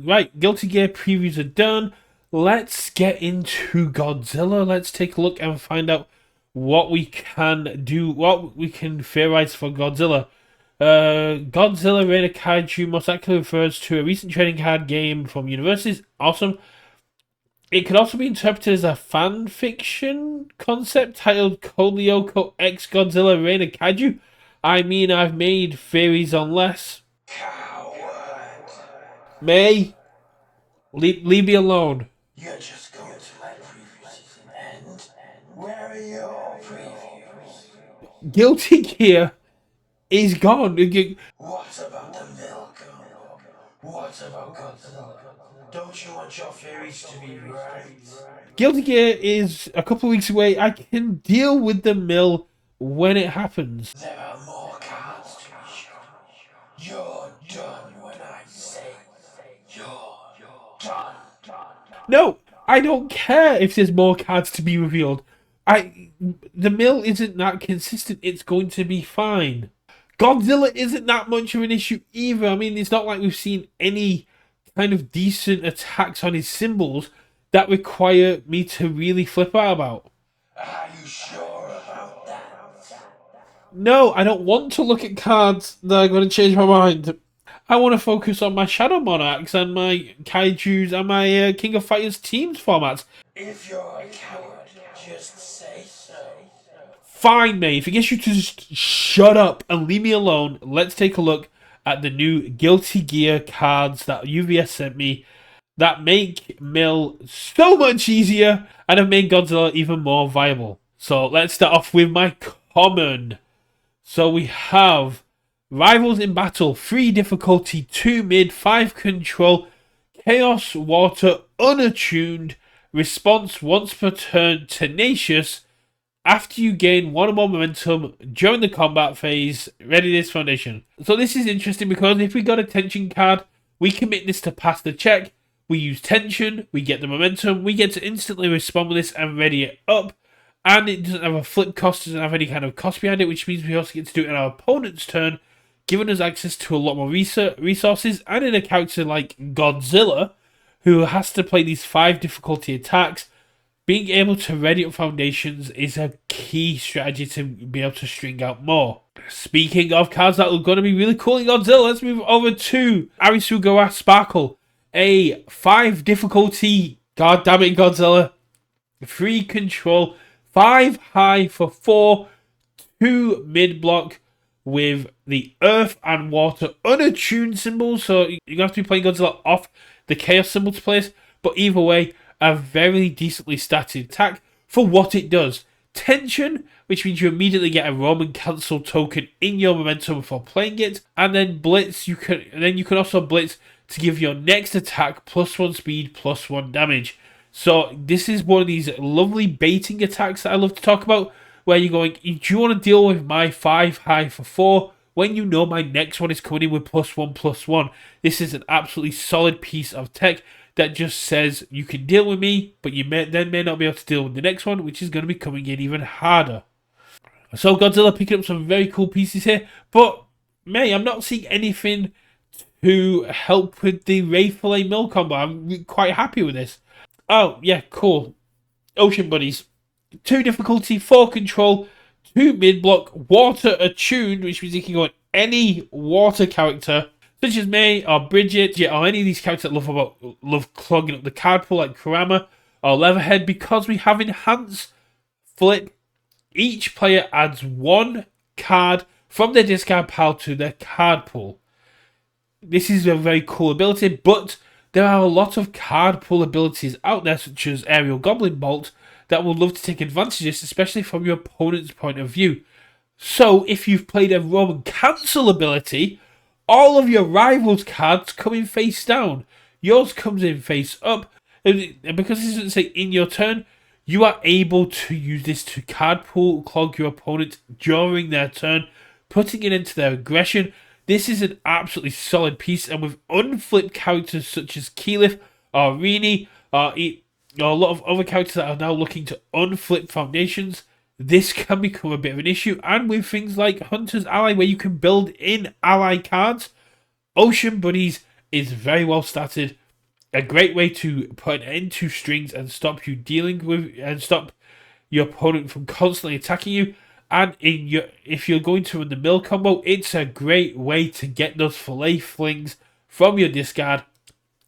Right, Guilty Gear previews are done. Let's get into Godzilla. Let's take a look and find out what we can do, what we can theorize for Godzilla. Godzilla Reign of Kaiju most accurately refers to a recent trading card game from Universus. Awesome. It could also be interpreted as a fan fiction concept titled Kolyoko X Godzilla Reign of Kaiju. I mean, I've made theories on less. Coward. May, leave me alone. You're just going to let preview season end? Where are your previews? Guilty Gear is gone. What about the milk? What about Godzilla? Don't you want your theories to be right? Guilty Gear is a couple of weeks away. I can deal with the mill when it happens. There are more cards to be shown. You're done when I say you're done. No, I don't care if there's more cards to be revealed. The mill isn't that consistent. It's going to be fine. Godzilla isn't that much of an issue either. I mean, it's not like we've seen any kind of decent attacks on his symbols that require me to really flip out about. Are you sure about that? No, I don't want to look at cards that are going to change my mind. I want to focus on my Shadow Monarchs and my Kaijus and my King of Fighters teams formats. If you're a coward, just say so. Fine, mate. If it gets you to just shut up and leave me alone, let's take a look at the new Guilty Gear cards that UVS sent me that make Mill so much easier and have made Godzilla even more viable. So let's start off with my common. So we have Rivals in Battle, 3 difficulty, 2 mid, 5 control, Chaos Water, unattuned, response once per turn, tenacious, after you gain 1 or more momentum during the combat phase, readiness foundation. So this is interesting because if we got a tension card, we commit this to pass the check, we use tension, we get the momentum, we get to instantly respond with this and ready it up, and it doesn't have a flip cost, doesn't have any kind of cost behind it, which means we also get to do it in our opponent's turn, giving us access to a lot more resources, and in a character like Godzilla, who has to play these 5 difficulty attacks, being able to ready up foundations is a key strategy to be able to string out more. Speaking of cards that are going to be really cool in Godzilla, let's move over to Arisugawa Sparkle. A 5 difficulty, god damn it Godzilla, 3 control, 5 high for 4, 2 mid block with the earth and water unattuned symbols. So you're going to have to be playing Godzilla off the chaos symbol to play this. But either way, a very decently statted attack for what it does. Tension, which means you immediately get a Roman cancel token in your momentum for playing it, and then blitz. You can also blitz to give your next attack +1 speed, +1 damage. So this is one of these lovely baiting attacks that I love to talk about, where you're going, do you want to deal with my 5 high for 4 when you know my next one is coming in with +1/+1? This is an absolutely solid piece of tech that just says you can deal with me, but you may not be able to deal with the next one, which is going to be coming in even harder. So Godzilla picking up some very cool pieces here, but I'm not seeing anything to help with the Ray Fillet Mill combo. I'm quite happy with this. Oh, yeah, cool. Ocean Buddies. 2 difficulty, 4 control, 2 mid block, water attuned, which means you can go on any water character, such as May or Bridget, or any of these characters that love clogging up the card pool, like Kurama or Leatherhead. Because we have Enhance Flip, each player adds 1 card from their discard pile to their card pool. This is a very cool ability, but there are a lot of card pool abilities out there, such as Aerial Goblin Bolt, that would love to take advantage of this, especially from your opponent's point of view. So, if you've played a Roman Cancel ability, all of your rivals' cards come in face down. Yours comes in face up. And because this doesn't say in your turn, you are able to use this to card pool clog your opponent during their turn, putting it into their aggression. This is an absolutely solid piece, and with unflipped characters such as Keyleth or Rini or a lot of other characters that are now looking to unflip foundations, this can become a bit of an issue. And with things like Hunter's Ally, where you can build in ally cards, Ocean Buddies is very well statted, a great way to put an end to strings and stop you dealing with and stop your opponent from constantly attacking you. And if you're going to run the mill combo, it's a great way to get those fillet flings from your discard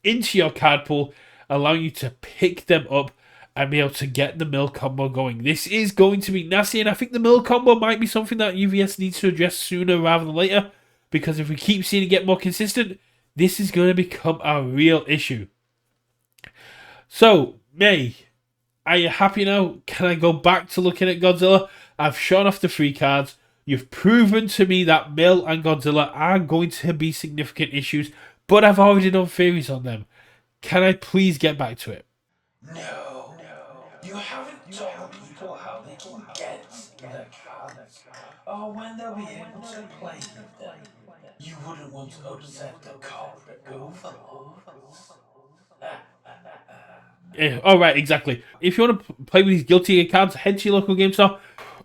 into your card pool, allowing you to pick them up and be able to get the mill combo going. This is going to be nasty, and I think the mill combo might be something that UVS needs to address sooner rather than later, because if we keep seeing it get more consistent, this is going to become a real issue. So, May, are you happy now? Can I go back to looking at Godzilla? I've shown off the free cards. You've proven to me that Mill and Godzilla are going to be significant issues, but I've already done theories on them. Can I please get back to it? No, you haven't told people how they can get the cards, or when they'll be able to play with them. You wouldn't want to upset the corporate overlords. Oh, right, exactly. If you want to play with these Guilty Gear cards, head to your local game store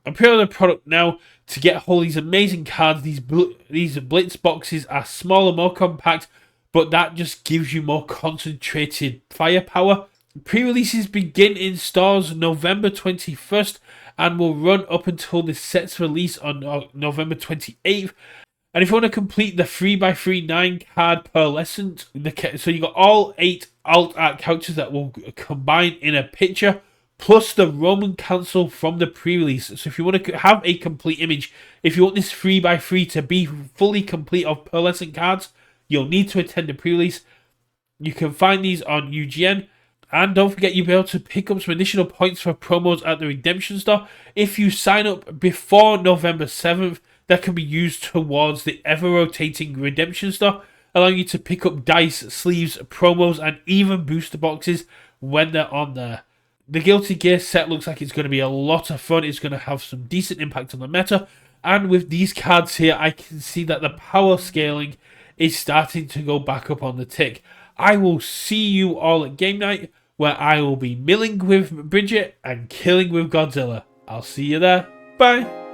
and pre-order the product now to get hold of these amazing cards. These Blitz boxes are smaller, more compact, but that just gives you more concentrated firepower. Pre-releases begin in stores November 21st and will run up until the set's release on November 28th. And if you want to complete the 3x3 9 card pearlescent, so you got all 8 alt art characters that will combine in a picture, plus the Roman Council from the pre-release. So if you want to have a complete image, if you want this 3x3 to be fully complete of pearlescent cards, you'll need to attend the pre-release. You can find these on UGN. And don't forget, you'll be able to pick up some additional points for promos at the Redemption Store. If you sign up before November 7th, that can be used towards the ever-rotating Redemption Store, allowing you to pick up dice, sleeves, promos, and even booster boxes when they're on there. The Guilty Gear set looks like it's going to be a lot of fun. It's going to have some decent impact on the meta. And with these cards here, I can see that the power scaling is starting to go back up on the tick. I will see you all at game night, where I will be milling with Bridget and killing with Godzilla. I'll see you there. Bye.